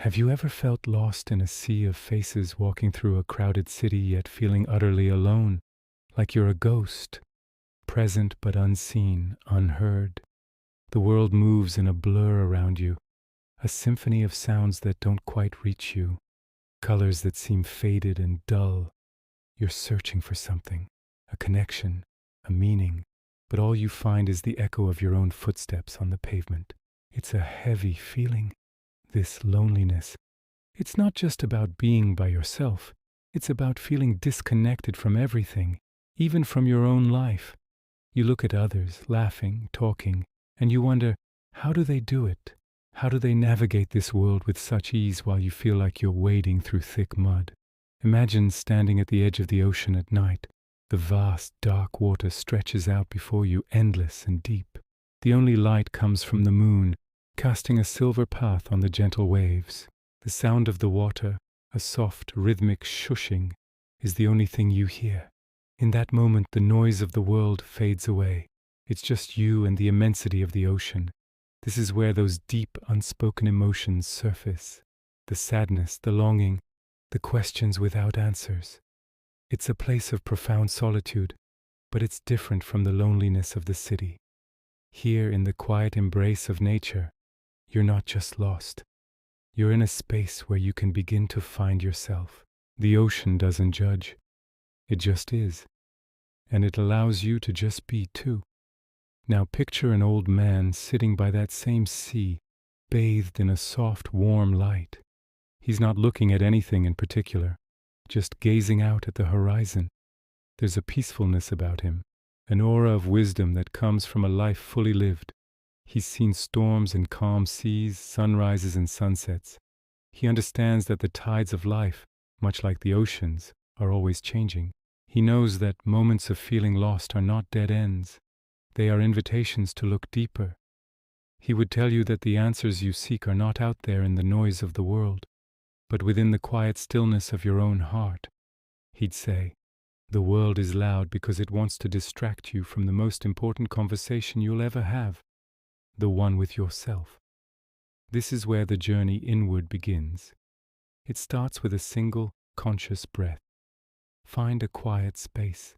Have you ever felt lost in a sea of faces walking through a crowded city yet feeling utterly alone, like you're a ghost, present but unseen, unheard? The world moves in a blur around you, a symphony of sounds that don't quite reach you, colors that seem faded and dull. You're searching for something, a connection, a meaning, but all you find is the echo of your own footsteps on the pavement. It's a heavy feeling, this loneliness. It's not just about being by yourself. It's about feeling disconnected from everything, even from your own life. You look at others, laughing, talking, and you wonder, how do they do it? How do they navigate this world with such ease while you feel like you're wading through thick mud? Imagine standing at the edge of the ocean at night. The vast, dark water stretches out before you, endless and deep. The only light comes from the moon, casting a silver path on the gentle waves. The sound of the water, a soft, rhythmic shushing, is the only thing you hear. In that moment, the noise of the world fades away. It's just you and the immensity of the ocean. This is where those deep, unspoken emotions surface. The sadness, the longing, the questions without answers. It's a place of profound solitude, but it's different from the loneliness of the city. Here, in the quiet embrace of nature, you're not just lost. You're in a space where you can begin to find yourself. The ocean doesn't judge. It just is. And it allows you to just be too. Now picture an old man sitting by that same sea, bathed in a soft, warm light. He's not looking at anything in particular, just gazing out at the horizon. There's a peacefulness about him, an aura of wisdom that comes from a life fully lived. He's seen storms and calm seas, sunrises and sunsets. He understands that the tides of life, much like the oceans, are always changing. He knows that moments of feeling lost are not dead ends. They are invitations to look deeper. He would tell you that the answers you seek are not out there in the noise of the world, but within the quiet stillness of your own heart. He'd say, the world is loud because it wants to distract you from the most important conversation you'll ever have, the one with yourself. This is where the journey inward begins. It starts with a single, conscious breath. Find a quiet space.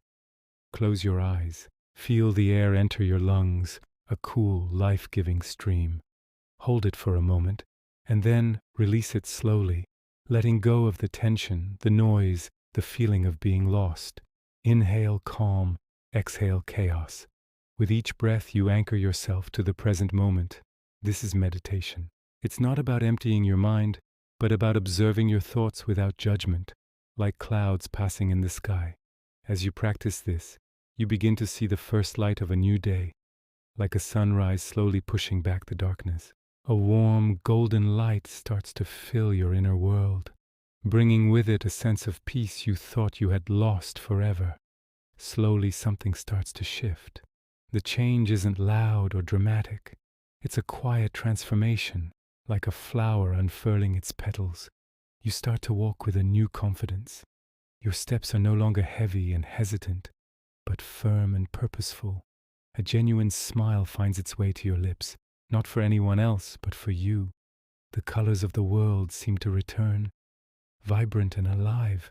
Close your eyes. Feel the air enter your lungs, a cool, life-giving stream. Hold it for a moment, and then release it slowly, letting go of the tension, the noise, the feeling of being lost. Inhale calm, exhale chaos. With each breath, you anchor yourself to the present moment. This is meditation. It's not about emptying your mind, but about observing your thoughts without judgment, like clouds passing in the sky. As you practice this, you begin to see the first light of a new day, like a sunrise slowly pushing back the darkness. A warm, golden light starts to fill your inner world, bringing with it a sense of peace you thought you had lost forever. Slowly, something starts to shift. The change isn't loud or dramatic. It's a quiet transformation, like a flower unfurling its petals. You start to walk with a new confidence. Your steps are no longer heavy and hesitant, but firm and purposeful. A genuine smile finds its way to your lips, not for anyone else, but for you. The colors of the world seem to return, vibrant and alive.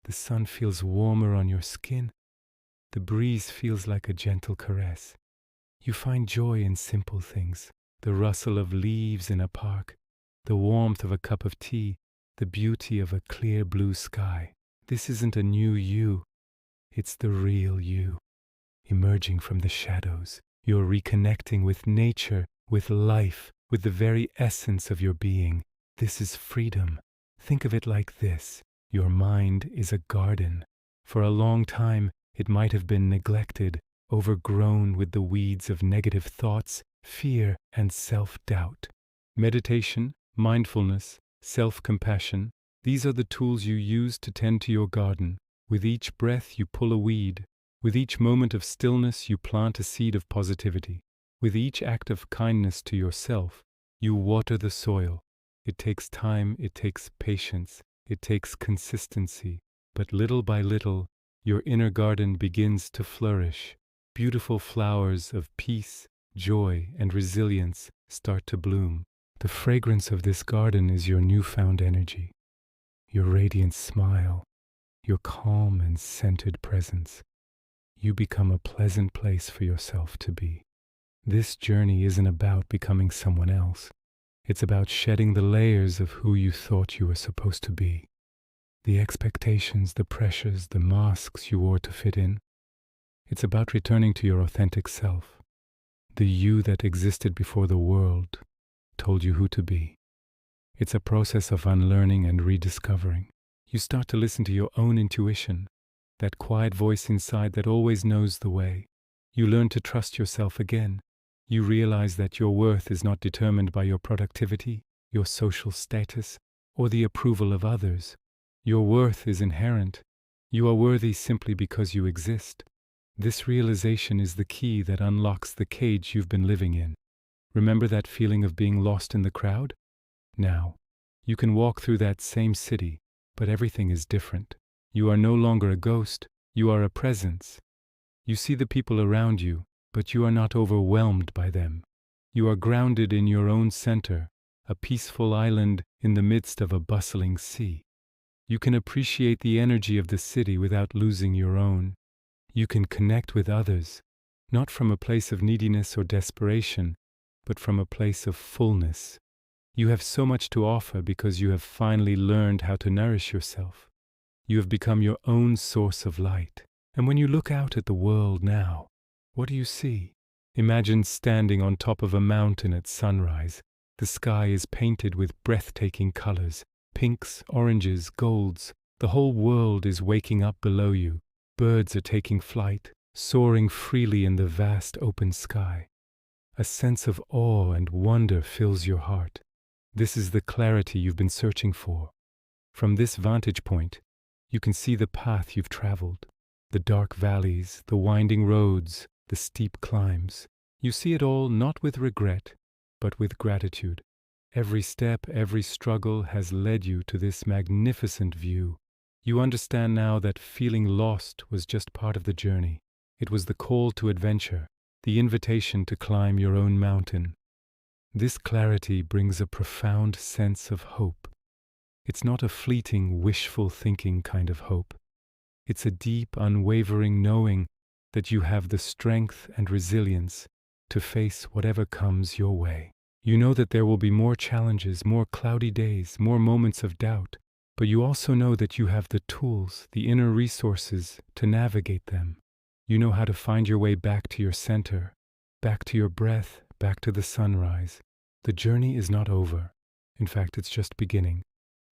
The sun feels warmer on your skin. The breeze feels like a gentle caress. You find joy in simple things, the rustle of leaves in a park, the warmth of a cup of tea, the beauty of a clear blue sky. This isn't a new you. It's the real you, emerging from the shadows. You're reconnecting with nature, with life, with the very essence of your being. This is freedom. Think of it like this. Your mind is a garden. For a long time, it might have been neglected, overgrown with the weeds of negative thoughts, fear, and self-doubt. Meditation, mindfulness, self-compassion, these are the tools you use to tend to your garden. With each breath, you pull a weed. With each moment of stillness, you plant a seed of positivity. With each act of kindness to yourself, you water the soil. It takes time, it takes patience, it takes consistency. But little by little, your inner garden begins to flourish. Beautiful flowers of peace, joy, and resilience start to bloom. The fragrance of this garden is your newfound energy, your radiant smile, your calm and centered presence. You become a pleasant place for yourself to be. This journey isn't about becoming someone else. It's about shedding the layers of who you thought you were supposed to be. The expectations, the pressures, the masks you wore to fit in. It's about returning to your authentic self, the you that existed before the world told you who to be. It's a process of unlearning and rediscovering. You start to listen to your own intuition, that quiet voice inside that always knows the way. You learn to trust yourself again. You realize that your worth is not determined by your productivity, your social status, or the approval of others. Your worth is inherent. You are worthy simply because you exist. This realization is the key that unlocks the cage you've been living in. Remember that feeling of being lost in the crowd? Now, you can walk through that same city, but everything is different. You are no longer a ghost, you are a presence. You see the people around you, but you are not overwhelmed by them. You are grounded in your own center, a peaceful island in the midst of a bustling sea. You can appreciate the energy of the city without losing your own. You can connect with others, not from a place of neediness or desperation, but from a place of fullness. You have so much to offer because you have finally learned how to nourish yourself. You have become your own source of light. And when you look out at the world now, what do you see? Imagine standing on top of a mountain at sunrise. The sky is painted with breathtaking colors, pinks, oranges, golds. The whole world is waking up below you. Birds are taking flight, soaring freely in the vast open sky. A sense of awe and wonder fills your heart. This is the clarity you've been searching for. From this vantage point, you can see the path you've traveled, the dark valleys, the winding roads, the steep climbs. You see it all not with regret, but with gratitude. Every step, every struggle has led you to this magnificent view. You understand now that feeling lost was just part of the journey. It was the call to adventure, the invitation to climb your own mountain. This clarity brings a profound sense of hope. It's not a fleeting, wishful thinking kind of hope. It's a deep, unwavering knowing that you have the strength and resilience to face whatever comes your way. You know that there will be more challenges, more cloudy days, more moments of doubt, but you also know that you have the tools, the inner resources to navigate them. You know how to find your way back to your center, back to your breath, back to the sunrise. The journey is not over. In fact, it's just beginning.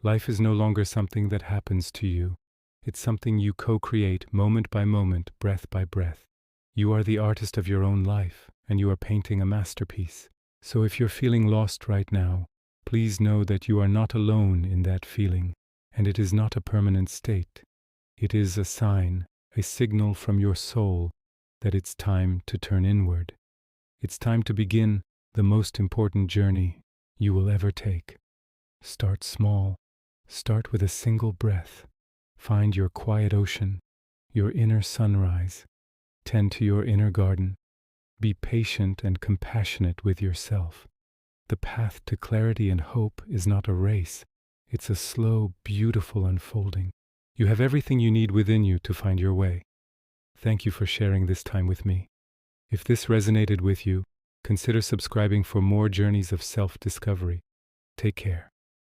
Life is no longer something that happens to you. It's something you co-create moment by moment, breath by breath. You are the artist of your own life, and you are painting a masterpiece. So if you're feeling lost right now, please know that you are not alone in that feeling, and it is not a permanent state. It is a sign, a signal from your soul that it's time to turn inward. It's time to begin the most important journey you will ever take. Start small. Start with a single breath. Find your quiet ocean, your inner sunrise. Tend to your inner garden. Be patient and compassionate with yourself. The path to clarity and hope is not a race. It's a slow, beautiful unfolding. You have everything you need within you to find your way. Thank you for sharing this time with me. If this resonated with you, consider subscribing for more journeys of self-discovery. Take care.